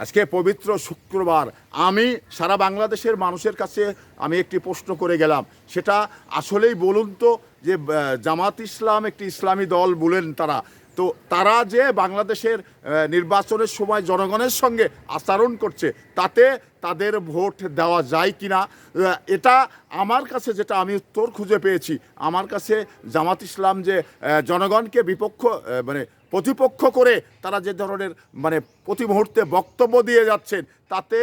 আজকে পবিত্র শুক্রবার আমি সারা বাংলাদেশের মানুষের কাছে আমি একটি প্রশ্ন করে গেলাম, সেটা আসলেই বলুন তো যে জামাত ইসলাম একটি ইসলামী দল বলেন তারা, তো তারা যে বাংলাদেশের নির্বাচনের সময় জনগণের সঙ্গে আচরণ করছে তাতে তাদের ভোট দেওয়া যায় কি না, এটা আমার কাছে যেটা আমি উত্তর খুঁজে পেয়েছি, আমার কাছে জামাত ইসলাম যে জনগণকে মানে প্রতিপক্ষ করে তারা যে ধরনের মানে প্রতি মুহূর্তে বক্তব্য দিয়ে যাচ্ছেন, তাতে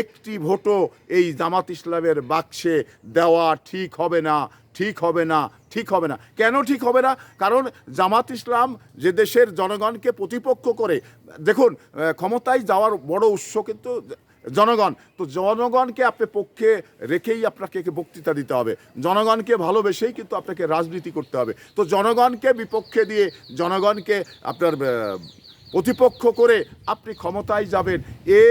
একটি ভোটও এই জামাত ইসলামের বাক্সে দেওয়া ঠিক হবে না, ঠিক হবে না, ঠিক হবে না। কেন ঠিক হবে না? কারণ জামাত ইসলাম যে দেশের জনগণকে প্রতিপক্ষ করে, দেখুন ক্ষমতায় যাওয়ার বড় উৎস কিন্তু জনগণ, তো জনগণকে আপনি পক্ষে রেখেই আপনাকে বক্তৃতা দিতে হবে, জনগণকে ভালোবেসেই কিন্তু আপনাকে রাজনীতি করতে হবে। তো জনগণকে বিপক্ষে দিয়ে জনগণকে আপনার প্রতিপক্ষ করে আপনি ক্ষমতায় যাবেন, এ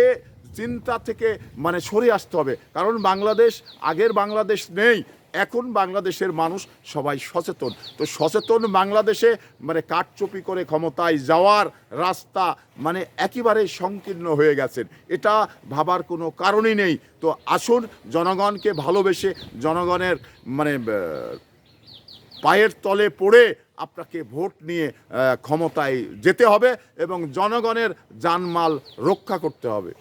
চিন্তা থেকে মানে সরে আসতে হবে। কারণ বাংলাদেশ আগের বাংলাদেশ নেই, এখন বাংলাদেশের মানুষ সবাই সচেতন। তো সচেতন বাংলাদেশে মানে কারচুপি করে ক্ষমতায় যাওয়ার রাস্তা মানে একেবারে সংকীর্ণ হয়ে গেছেন, এটা ভাবার কোনো কারণই নেই। তো আসুন জনগণকে ভালোবেসে জনগণের মানে পায়ের তলে পড়ে আপনাকে ভোট নিয়ে ক্ষমতায় যেতে হবে এবং জনগণের জানমাল রক্ষা করতে হবে।